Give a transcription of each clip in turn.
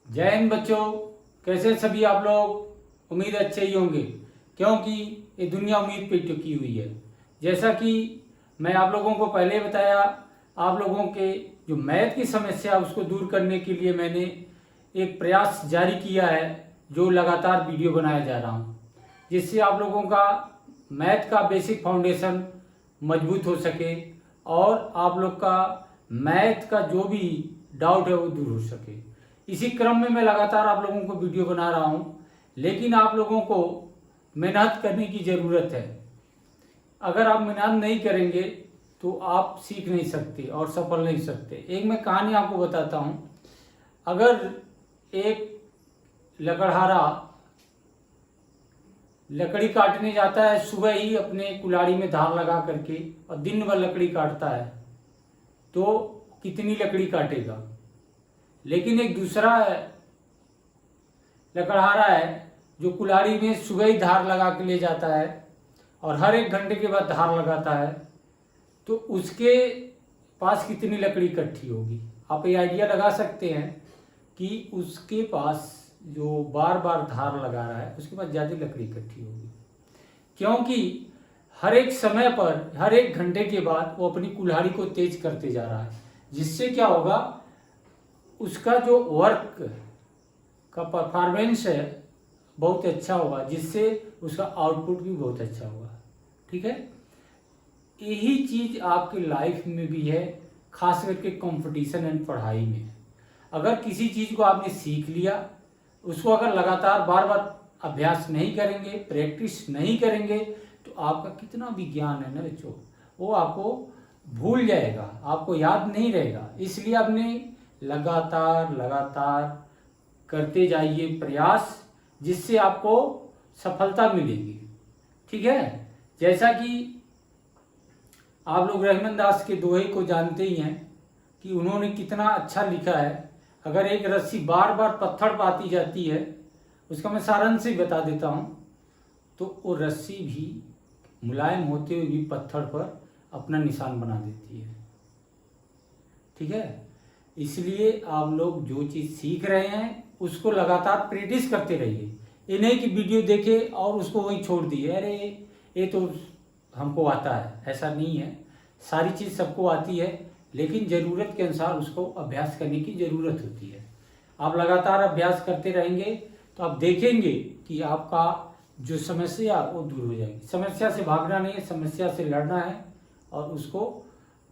जय हिंद बच्चों। कैसे सभी आप लोग? उम्मीद अच्छे ही होंगे क्योंकि ये दुनिया उम्मीद पे टिकी हुई है। जैसा कि मैं आप लोगों को पहले बताया, आप लोगों के जो मैथ की समस्या उसको दूर करने के लिए मैंने एक प्रयास जारी किया है, जो लगातार वीडियो बनाया जा रहा हूँ, जिससे आप लोगों का मैथ का बेसिक फाउंडेशन मजबूत हो सके और आप लोग का मैथ का जो भी डाउट है वो दूर हो सके। इसी क्रम में मैं लगातार आप लोगों को वीडियो बना रहा हूँ, लेकिन आप लोगों को मेहनत करने की ज़रूरत है। अगर आप मेहनत नहीं करेंगे तो आप सीख नहीं सकते और सफल नहीं सकते। एक मैं कहानी आपको बताता हूँ। अगर एक लकड़हारा लकड़ी काटने जाता है सुबह ही अपने कुल्हाड़ी में धार लगा करके और दिन भर लकड़ी काटता है, तो कितनी लकड़ी काटेगा? लेकिन एक दूसरा लकड़हारा है जो कुल्हाड़ी में सुबह ही धार लगा के ले जाता है और हर 1 घंटे के बाद धार लगाता है, तो उसके पास कितनी लकड़ी इकट्ठी होगी? आप ये आइडिया लगा सकते हैं कि उसके पास जो बार बार धार लगा रहा है उसके पास ज़्यादा लकड़ी इकट्ठी होगी, क्योंकि हर एक समय पर हर 1 घंटे के बाद वो अपनी कुल्हाड़ी को तेज करते जा रहा है। जिससे क्या होगा, उसका जो वर्क का परफॉर्मेंस है बहुत अच्छा होगा, जिससे उसका आउटपुट भी बहुत अच्छा होगा। ठीक है, यही चीज़ आपकी लाइफ में भी है, खास करके कंपटीशन एंड पढ़ाई में। अगर किसी चीज़ को आपने सीख लिया, उसको अगर लगातार बार बार अभ्यास नहीं करेंगे, प्रैक्टिस नहीं करेंगे, तो आपका कितना भी ज्ञान है ना बच्चों, वो आपको भूल जाएगा, आपको याद नहीं रहेगा। इसलिए आपने लगातार करते जाइए प्रयास, जिससे आपको सफलता मिलेगी। ठीक है, जैसा कि आप लोग रहमान दास के दोहे को जानते ही हैं कि उन्होंने कितना अच्छा लिखा है। अगर एक रस्सी बार बार पत्थर पर आती जाती है, उसका मैं सारांश ही बता देता हूँ, तो वो रस्सी भी मुलायम होते हुए भी पत्थर पर अपना निशान बना देती है। ठीक है, इसलिए आप लोग जो चीज़ सीख रहे हैं उसको लगातार प्रैक्टिस करते रहिए। ये नहीं कि वीडियो देखे और उसको वहीं छोड़ दिए, अरे ये तो हमको आता है, ऐसा नहीं है। सारी चीज़ सबको आती है, लेकिन ज़रूरत के अनुसार उसको अभ्यास करने की ज़रूरत होती है। आप लगातार अभ्यास करते रहेंगे तो आप देखेंगे कि आपका जो समस्या वो दूर हो जाएगी। समस्या से भागना नहीं है, समस्या से लड़ना है और उसको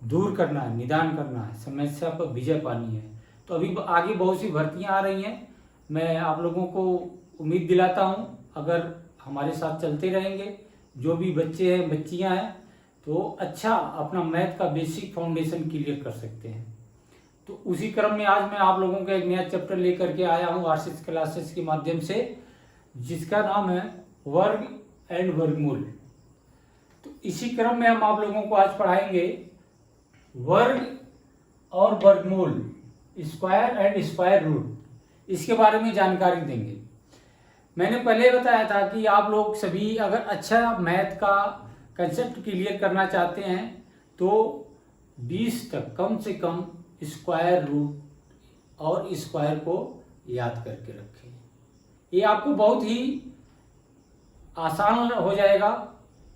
दूर करना है, निदान करना है, समस्या पर विजय पानी है। तो अभी आगे बहुत सी भर्तियां आ रही हैं, मैं आप लोगों को उम्मीद दिलाता हूं, अगर हमारे साथ चलते रहेंगे, जो भी बच्चे हैं बच्चियां हैं, तो अच्छा अपना मैथ का बेसिक फाउंडेशन क्लियर कर सकते हैं। तो उसी क्रम में आज मैं आप लोगों का एक नया चैप्टर लेकर के आया हूँ आरसीएस क्लासेस के माध्यम से, जिसका नाम है वर्ग एंड वर्गमूल। तो इसी क्रम में हम आप लोगों को आज पढ़ाएंगे वर्ग और वर्गमूल, स्क्वायर एंड स्क्वायर रूट, इसके बारे में जानकारी देंगे। मैंने पहले बताया था कि आप लोग सभी अगर अच्छा मैथ का कंसेप्ट क्लियर करना चाहते हैं तो 20 तक कम से कम स्क्वायर रूट और स्क्वायर को याद करके रखें। ये आपको बहुत ही आसान हो जाएगा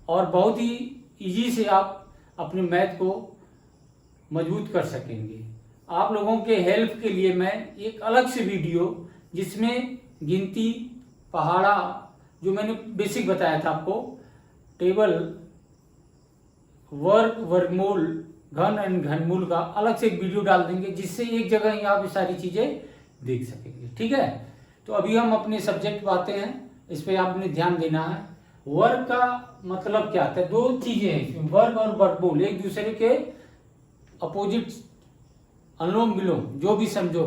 और बहुत ही इजी से आप अपने मैथ को मजबूत कर सकेंगे। आप लोगों के हेल्प के लिए मैं एक अलग से वीडियो, जिसमें गिनती, पहाड़ा, जो मैंने बेसिक बताया था आपको, टेबल, वर्ग, वर्गमूल, घन एंड घनमूल का अलग से एक वीडियो डाल देंगे, जिससे एक जगह ही आप ये सारी चीज़ें देख सकेंगे। ठीक है, तो अभी हम अपने सब्जेक्ट पर आते हैं, इस पर आपने ध्यान देना है। वर्ग का मतलब क्या होता है? 2 चीज़ें हैं इसमें, वर्ग और वर्गमूल एक दूसरे के अपोजिट, अनुलोम विलोम, जो भी समझो।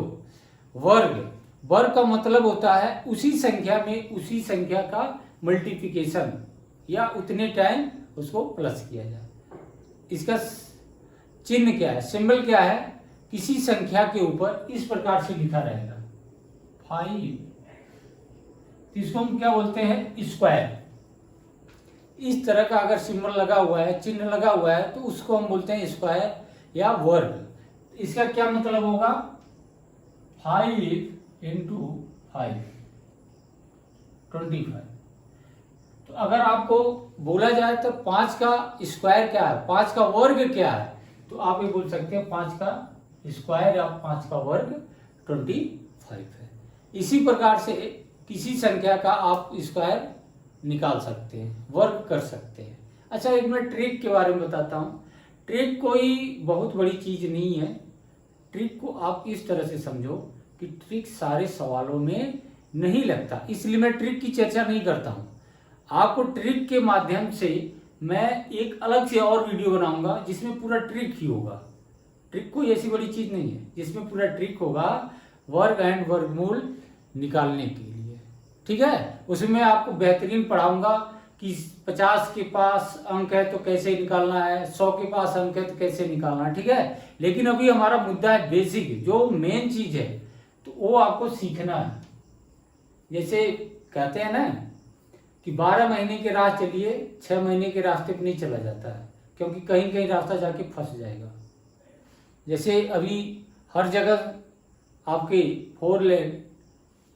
वर्ग का मतलब होता है उसी संख्या में उसी संख्या का मल्टीप्लिकेशन, या उतने टाइम उसको प्लस किया जाए। इसका चिन्ह क्या है, सिंबल क्या है? किसी संख्या के ऊपर इस प्रकार से लिखा रहेगा 5, इसको हम क्या बोलते हैं? स्क्वायर। इस तरह का अगर सिंबल लगा हुआ है, चिन्ह लगा हुआ है, तो उसको हम बोलते हैं स्क्वायर या वर्ग। इसका क्या मतलब होगा? 5 इंटू 5 25। तो अगर आपको बोला जाए तो 5 का स्क्वायर क्या है, 5 का वर्ग क्या है, तो आप ये बोल सकते हैं 5 का स्क्वायर या 5 का वर्ग 25 है। इसी प्रकार से किसी संख्या का आप स्क्वायर निकाल सकते हैं, वर्ग कर सकते हैं। अच्छा, एक मैं ट्रिक के बारे में बताता हूँ। ट्रिक कोई बहुत बड़ी चीज नहीं है। ट्रिक को आप इस तरह से समझो कि ट्रिक सारे सवालों में नहीं लगता, इसलिए मैं ट्रिक की चर्चा नहीं करता हूँ। आपको ट्रिक के माध्यम से मैं एक अलग से और वीडियो बनाऊंगा जिसमें पूरा ट्रिक ही होगा। ट्रिक कोई ऐसी बड़ी चीज नहीं है, जिसमें पूरा ट्रिक होगा वर्ग एंड वर्गमूल निकालने के लिए। ठीक है, उसमें मैं आपको बेहतरीन पढ़ाऊंगा कि 50 के पास अंक है तो कैसे निकालना है, 100 के पास अंक है तो कैसे निकालना है। ठीक है, लेकिन अभी हमारा मुद्दा है बेसिक, जो मेन चीज है तो वो आपको सीखना है। जैसे कहते हैं ना कि 12 महीने के राह चलिए, 6 महीने के रास्ते पर नहीं चला जाता है, क्योंकि कहीं कहीं रास्ता जाके फंस जाएगा। जैसे अभी हर जगह आपकी 4 लेन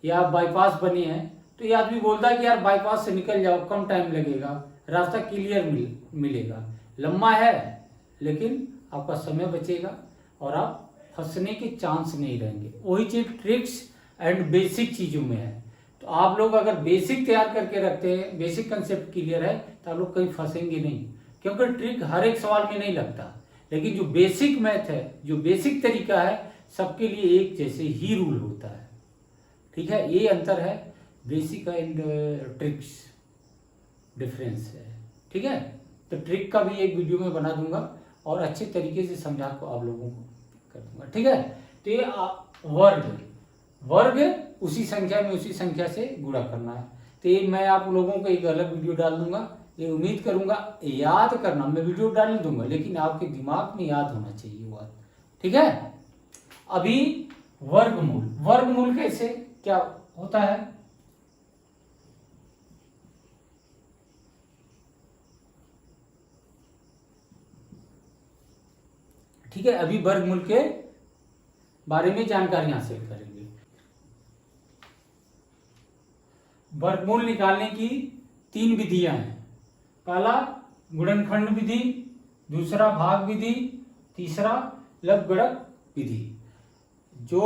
या बाईपास बनी है, तो ये आदमी बोलता है कि यार बाईपास से निकल जाओ, कम टाइम लगेगा, रास्ता क्लियर मिलेगा। लंबा है लेकिन आपका समय बचेगा और आप फंसने के चांस नहीं रहेंगे। वही चीज ट्रिक्स एंड बेसिक चीजों में है। तो आप लोग अगर बेसिक तैयार करके रखते हैं, बेसिक कंसेप्ट क्लियर है, तो आप लोग कहीं फंसेंगे नहीं, क्योंकि ट्रिक हर एक सवाल में नहीं लगता। लेकिन जो बेसिक मैथ है, जो बेसिक तरीका है, सबके लिए एक जैसे ही रूल होता है। ठीक है, ये अंतर है, बेसिक एंड ट्रिक्स डिफरेंस है। ठीक है, तो ट्रिक का भी एक वीडियो में बना दूंगा और अच्छे तरीके से समझा को आप लोगों को कर दूंगा। ठीक है, तो ये वर्ग उसी संख्या में उसी संख्या से गुणा करना है। तो ये मैं आप लोगों को एक अलग वीडियो डाल दूंगा। ये उम्मीद करूंगा याद करना, मैं वीडियो डाल दूंगा लेकिन आपके दिमाग में याद होना चाहिए वो बात। ठीक है, अभी वर्गमूल कैसे क्या होता है। ठीक है, अभी वर्गमूल के बारे में जानकारी हासिल करेंगे। वर्गमूल निकालने की 3 विधियां हैं। पहला गुणनखंड विधि, दूसरा भाग विधि, तीसरा लघुगणक विधि। जो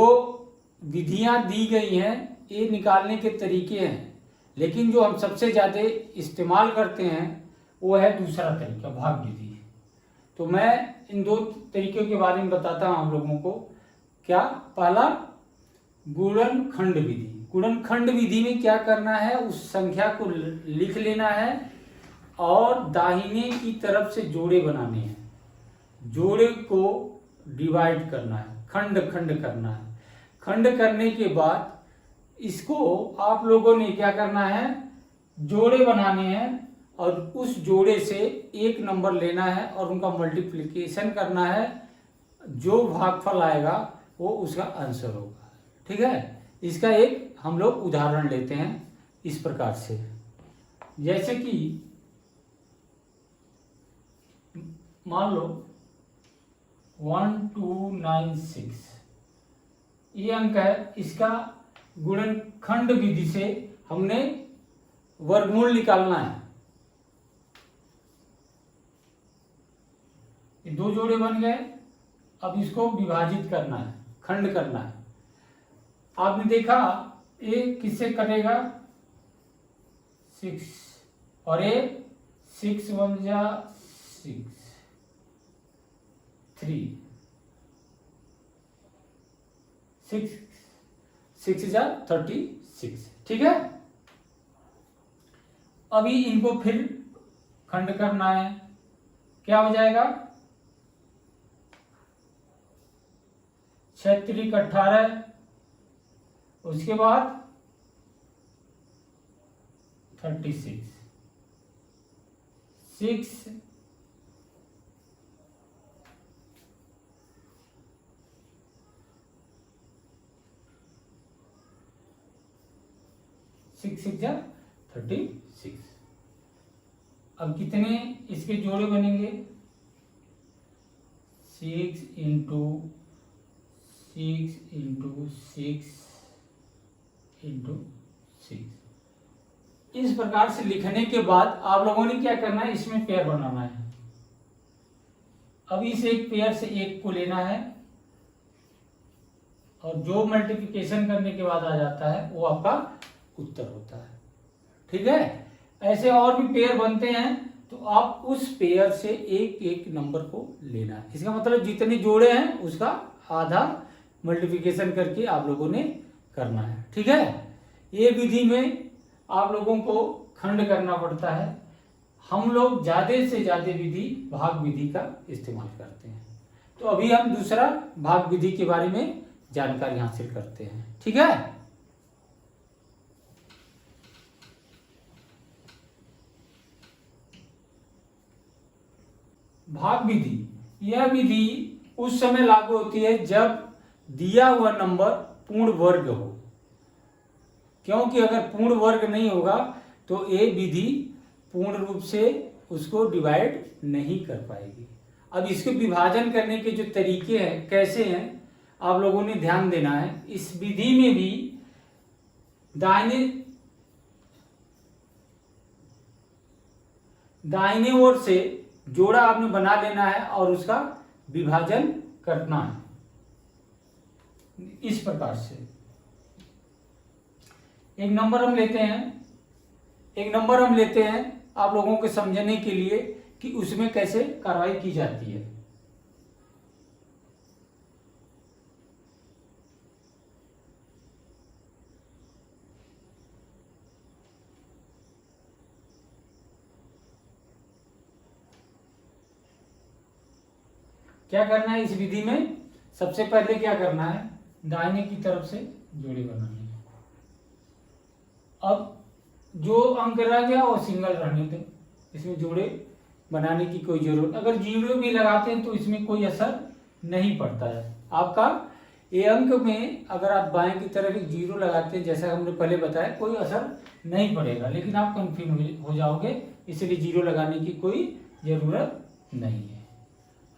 विधियां दी गई हैं ये निकालने के तरीके हैं, लेकिन जो हम सबसे ज्यादा इस्तेमाल करते हैं वो है दूसरा तरीका, भाग विधि। तो मैं इन 2 तरीकों के बारे में बताता हूं हम लोगों को। क्या, पहला गुणनखंड विधि। गुणनखंड विधि में क्या करना है, उस संख्या को लिख लेना है और दाहिने की तरफ से जोड़े बनाने हैं, जोड़े को डिवाइड करना है, खंड खंड करना है। खंड करने के बाद इसको आप लोगों ने क्या करना है, जोड़े बनाने हैं और उस जोड़े से एक नंबर लेना है और उनका मल्टीप्लिकेशन करना है। जो भागफल आएगा वो उसका आंसर होगा। ठीक है, इसका एक हम लोग उदाहरण लेते हैं इस प्रकार से। जैसे कि मान लो 1296 ये अंक है, इसका गुणनखंड विधि से हमने वर्गमूल निकालना है। ये 2 जोड़े बन गए, अब इसको विभाजित करना है, खंड करना है। आपने देखा ये किससे कटेगा, 6 और ये 6 1 जा 6 3 6 जा 36। ठीक है, अभी इनको फिर खंड करना है। क्या हो जाएगा, 6 3 18, उसके बाद 36 6 6 6 जा 36। अब कितने इसके जोड़े बनेंगे, 6 इंटू 6 इंटू 6 इंटू 6। इस प्रकार से लिखने के बाद आप लोगों ने क्या करना है, इसमें पेयर बनाना है। अब इस एक पेयर से एक को लेना है और जो मल्टीप्लिकेशन करने के बाद आ जाता है वो आपका उत्तर होता है। ठीक है, ऐसे और भी पेयर बनते हैं तो आप उस पेयर से एक एक नंबर को लेना है। इसका मतलब जितने जोड़े हैं उसका आधा मल्टीप्लिकेशन करके आप लोगों ने करना है। ठीक है, ये विधि में आप लोगों को खंड करना पड़ता है। हम लोग ज्यादा से ज्यादा विधि भाग विधि का इस्तेमाल करते हैं। तो अभी हम दूसरा भाग विधि के बारे में जानकारी हासिल करते हैं। ठीक है, भाग विधि, यह विधि उस समय लागू होती है जब दिया हुआ नंबर पूर्ण वर्ग हो, क्योंकि अगर पूर्ण वर्ग नहीं होगा तो ये विधि पूर्ण रूप से उसको डिवाइड नहीं कर पाएगी। अब इसके विभाजन करने के जो तरीके हैं कैसे हैं आप लोगों ने ध्यान देना है। इस विधि में भी दाहिने ओर से जोड़ा आपने बना लेना है और उसका विभाजन करना है इस प्रकार से। एक नंबर हम लेते हैं आप लोगों के समझने के लिए कि उसमें कैसे कार्रवाई की जाती है। क्या करना है इस विधि में, सबसे पहले क्या करना है, दाहिने की तरफ से जोड़े बनाने हैं। अब जो अंक रह गया वो सिंगल रहने दें, इसमें जोड़े बनाने की कोई जरूरत, अगर जीरो भी लगाते हैं तो इसमें कोई असर नहीं पड़ता है आपका। ये अंक में अगर आप बाएं की तरफ एक जीरो लगाते हैं जैसा हमने पहले बताया कोई असर नहीं पड़ेगा, लेकिन आप कंफ्यूज हो जाओगे, इसलिए जीरो लगाने की कोई जरूरत नहीं है।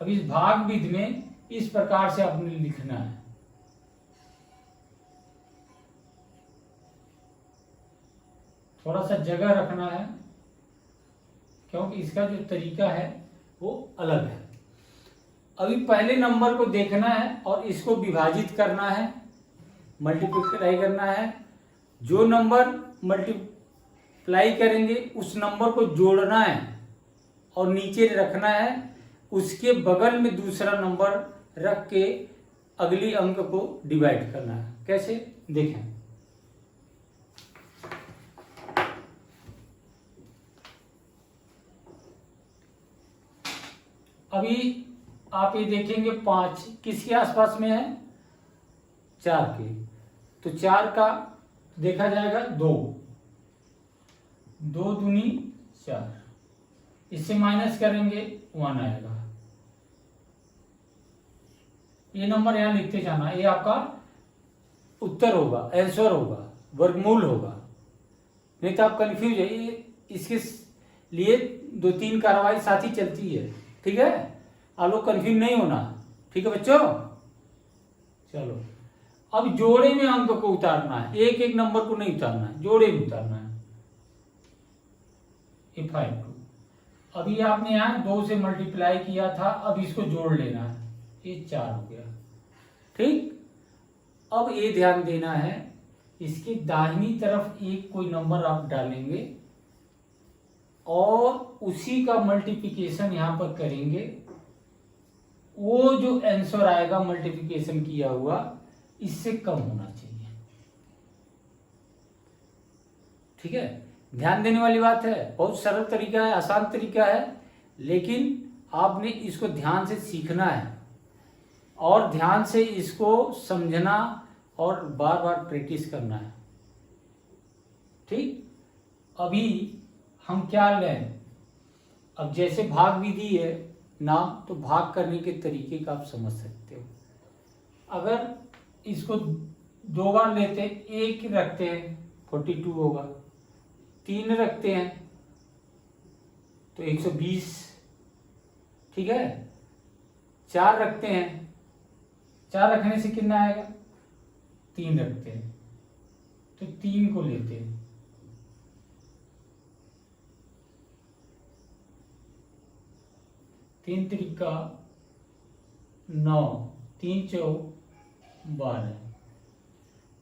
अब इस भाग विधि में इस प्रकार से आपने लिखना है। थोड़ा सा जगह रखना है क्योंकि इसका जो तरीका है वो अलग है। अभी पहले नंबर को देखना है और इसको विभाजित करना है, मल्टीप्लाई करना है। जो नंबर मल्टीप्लाई करेंगे उस नंबर को जोड़ना है और नीचे रखना है, उसके बगल में दूसरा नंबर रख के अगली अंक को डिवाइड करना है। कैसे देखें, अभी आप ये देखेंगे 5 किसके आसपास में है, 4 के, तो 4 का देखा जाएगा 2 दूनी 4, इससे माइनस करेंगे 1 आएगा। ये नंबर यहां लिखते जाना, ये आपका उत्तर होगा, आंसर होगा, वर्गमूल होगा, नहीं तो आप कंफ्यूज है। इसके लिए 2-3 कार्रवाई साथ ही चलती है। ठीक है, आप लोग कंफ्यूज नहीं होना। ठीक है बच्चों, चलो अब जोड़े में अंक को उतारना है, एक एक नंबर को नहीं उतारना है, जोड़े में उतारना है। ये 5 अभी आपने यहाँ 2 से मल्टीप्लाई किया था, अब इसको जोड़ लेना है, ये 4 हो गया। ठीक, अब ये ध्यान देना है इसकी दाहिनी तरफ एक कोई नंबर आप डालेंगे और उसी का मल्टीप्लिकेशन यहां पर करेंगे। वो जो आंसर आएगा मल्टीप्लिकेशन किया हुआ इससे कम होना चाहिए। ठीक है, ध्यान देने वाली बात है, बहुत सरल तरीका है, आसान तरीका है, लेकिन आपने इसको ध्यान से सीखना है और ध्यान से इसको समझना और बार बार प्रैक्टिस करना है। ठीक, अभी हम क्या लें, अब जैसे भाग विधि है ना, तो भाग करने के तरीके का आप समझ सकते हो। अगर इसको 2 बार लेते हैं, 1 रखते हैं 42 होगा, 3 रखते हैं तो 120। ठीक है, 4 रखते हैं, 4 रखने से कितना आएगा, 3 रखते हैं तो तो 3 को लेते हैं। 3 त्रिका 9, 3 चौक 12।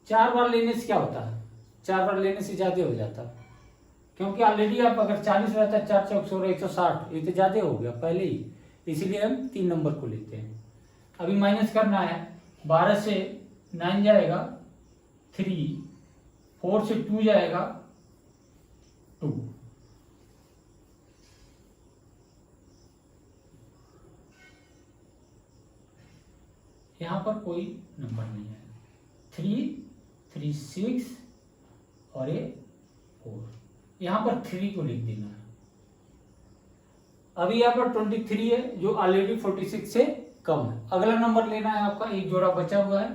4 बार लेने से क्या होता है? 4 बार लेने से ज्यादा हो जाता है, क्योंकि ऑलरेडी आप अगर 40 रहता है 4 चौक 16 160, ये तो ज्यादा हो गया पहले ही, इसीलिए हम 3 नंबर को लेते हैं। अभी माइनस करना है। 12 से 9 जाएगा 3, 4 से 2 जाएगा 2, यहां पर कोई नंबर नहीं है। 3, 3 6 और ये 4, यहां पर 3 को लिख देना है। अभी यहाँ पर 23 है जो ऑलरेडी 46 से कम है। अगला नंबर लेना है आपका, एक जोड़ा बचा हुआ है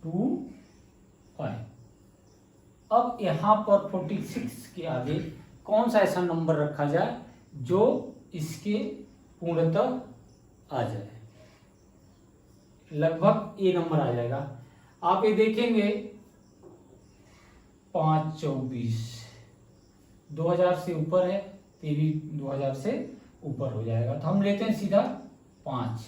2 5। अब यहां पर 46 के आगे कौन सा ऐसा नंबर रखा जाए जो इसके पूर्णतः आ जाए? लगभग ये नंबर आ जाएगा। आप ये देखेंगे 5 24 2000 से ऊपर है, ये भी 2000 से ऊपर हो जाएगा। तो हम लेते हैं सीधा 5।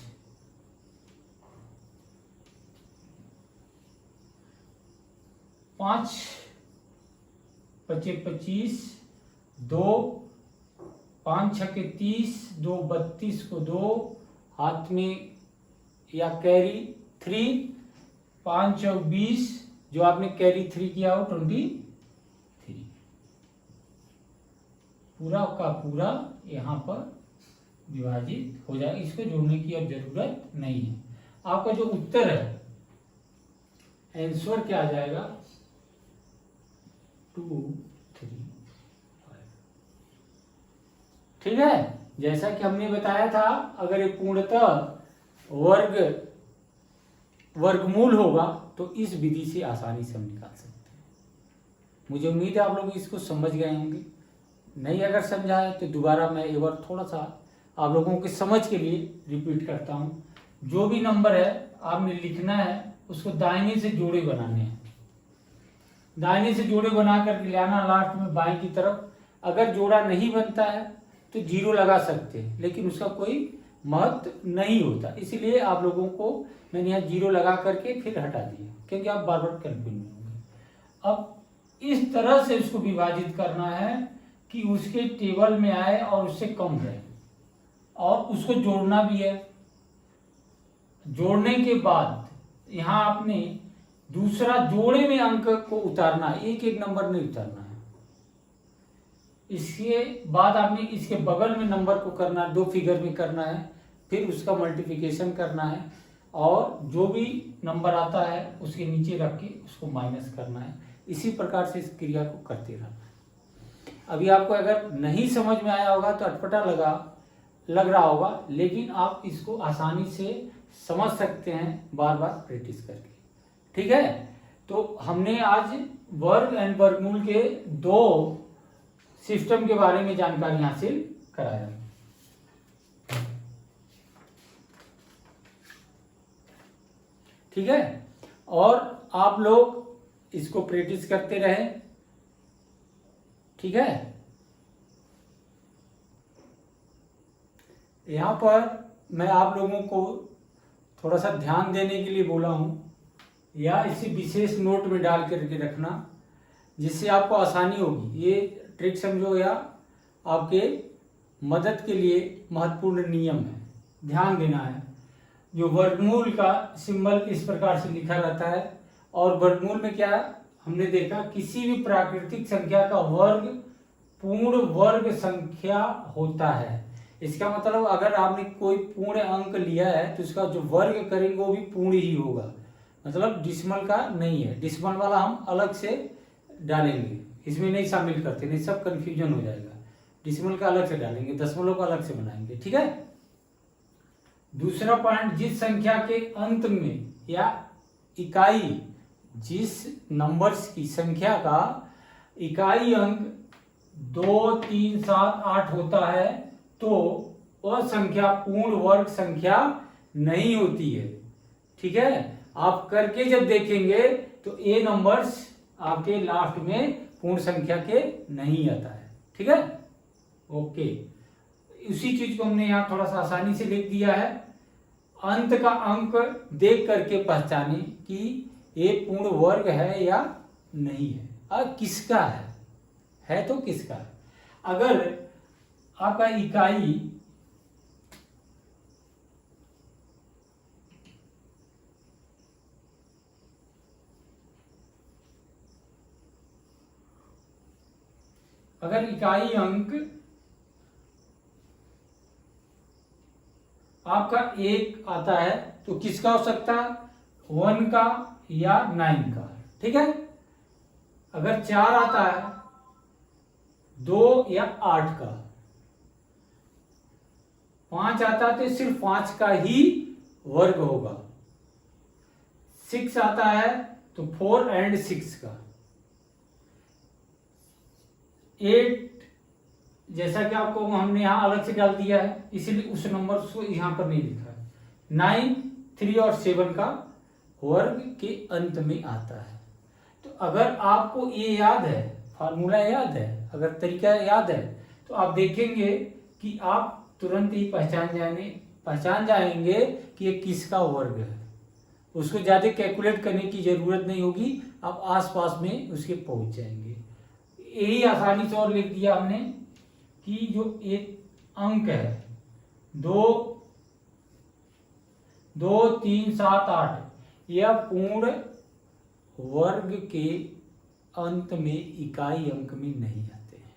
5 25 25, 2 5 छक्के 30, 2 32 को 2 हाथ में या कैरी 3, 5 चौक 20, जो आपने कैरी 3 किया हो 23। पूरा का पूरा यहाँ पर विभाजित हो जाएगा। इसको जोड़ने की अब जरूरत नहीं है। आपका जो उत्तर है आंसर क्या आ जाएगा? 2 3 5। ठीक है, जैसा कि हमने बताया था, अगर ये पूर्णतः वर्गमूल होगा तो इस विधि से आसानी से हम निकाल सकते हैं। मुझे उम्मीद है आप लोग इसको समझ गए होंगे। नहीं अगर समझा है तो दोबारा मैं एक बार थोड़ा सा आप लोगों के समझ के लिए रिपीट करता हूँ। जो भी नंबर है आपने लिखना है, उसको दाहिने से जोड़े बनाने हैं। दाहिने से जोड़े बना करके ले आना लास्ट में बाएं की तरफ। अगर जोड़ा नहीं बनता है तो 0 लगा सकते हैं, लेकिन उसका कोई महत्व नहीं होता। इसीलिए आप लोगों को मैंने यहाँ 0 लगा करके फिर हटा दिया, क्योंकि आप बार बार कंफ्यूज होंगे। अब इस तरह से उसको विभाजित करना है कि उसके टेबल में आए और उससे कम रहे, और उसको जोड़ना भी है। जोड़ने के बाद यहाँ आपने दूसरा जोड़े में अंक को उतारना है, एक एक नंबर नहीं उतारना है। इसके बाद आपने इसके बगल में नंबर को करना है, 2 फिगर में करना है, फिर उसका मल्टीप्लिकेशन करना है, और जो भी नंबर आता है उसके नीचे रख के उसको माइनस करना है। इसी प्रकार से इस क्रिया को करते रहना है। अभी आपको अगर नहीं समझ में आया होगा तो अटपटा लग रहा होगा, लेकिन आप इसको आसानी से समझ सकते हैं बार बार प्रैक्टिस करके। ठीक है, तो हमने आज वर्ग एंड वर्गमूल के 2 सिस्टम के बारे में जानकारी हासिल कराया। ठीक है, और आप लोग इसको प्रैक्टिस करते रहें। ठीक है, यहां पर मैं आप लोगों को थोड़ा सा ध्यान देने के लिए बोला हूं, या इसे विशेष नोट में डाल करके रखना, जिससे आपको आसानी होगी। ये ट्रिक समझो या आपके मदद के लिए महत्वपूर्ण नियम है, ध्यान देना है। जो वर्गमूल का सिंबल इस प्रकार से लिखा रहता है, और वर्गमूल में क्या हमने देखा, किसी भी प्राकृतिक संख्या का वर्ग पूर्ण वर्ग संख्या होता है। इसका मतलब अगर आपने कोई पूर्ण अंक लिया है तो उसका जो वर्ग करेंगे वो भी पूर्ण ही होगा, मतलब डिसिमल का नहीं है। डिसिमल वाला हम अलग से डालेंगे, इसमें नहीं शामिल करते, नहीं सब कंफ्यूजन हो जाएगा। डिसिमल का अलग से डालेंगे, दशमलव का अलग से बनाएंगे। ठीक है, दूसरा पॉइंट, जिस संख्या के अंत में या इकाई, जिस नंबर्स की संख्या का इकाई अंक 2 3 7 8 होता है तो वह संख्या पूर्ण वर्ग संख्या नहीं होती है। ठीक है, आप करके जब देखेंगे तो ये नंबर्स आपके लास्ट में पूर्ण संख्या के नहीं आता है। ठीक है, ओके। उसी चीज को हमने यहाँ थोड़ा सा आसानी से लिख दिया है। अंत का अंक देख करके पहचाने कि ये पूर्ण वर्ग है या नहीं है और किसका है तो किसका है। अगर आपका इकाई अंक आपका 1 आता है तो किसका हो सकता है, 1 का या 9 का। ठीक है, अगर 4 आता है 2 या 8 का, 5 आता है तो सिर्फ 5 का ही वर्ग होगा, 6 आता है तो 4 and 6 का, 8 जैसा कि आपको हमने यहां अलग से डाल दिया है इसीलिए उस नंबर को यहां पर नहीं लिखा है। 9, 3 और 7 का वर्ग के अंत में आता है। तो अगर आपको ये याद है, फार्मूला याद है, अगर तरीका याद है तो आप देखेंगे कि आप तुरंत ही पहचान जाएंगे कि ये किसका वर्ग है। उसको ज्यादा कैलकुलेट करने की जरूरत नहीं होगी, आप आसपास में उसके पहुंच जाएंगे। यही आसानी से और लिख दिया हमने कि जो एक अंक है 2, 3, 7, 8 यह पूर्ण वर्ग के अंत में इकाई अंक में नहीं आते हैं।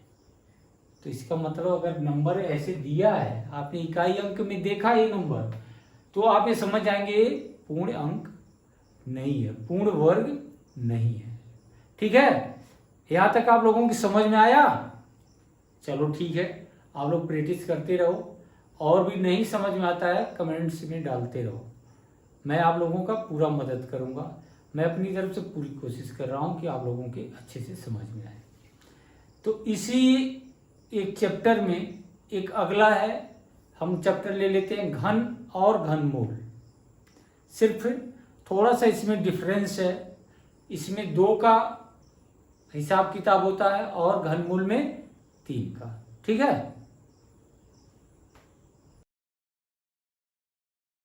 तो इसका मतलब अगर नंबर ऐसे दिया है, आपने इकाई अंक में देखा ये नंबर, तो आप ये समझ जाएंगे पूर्ण अंक नहीं है, पूर्ण वर्ग नहीं है। ठीक है, यहां तक आप लोगों की समझ में आया? चलो ठीक है, आप लोग प्रैक्टिस करते रहो, और भी नहीं समझ में आता है कमेंट्स में डालते रहो, मैं आप लोगों का पूरा मदद करूंगा। मैं अपनी तरफ से पूरी कोशिश कर रहा हूं कि आप लोगों के अच्छे से समझ में आए। तो इसी एक चैप्टर में एक अगला है, हम चैप्टर ले लेते हैं घन और घनमूल। सिर्फ थोड़ा सा इसमें डिफरेंस है, इसमें 2 का हिसाब किताब होता है और घनमूल में 3 का। ठीक है,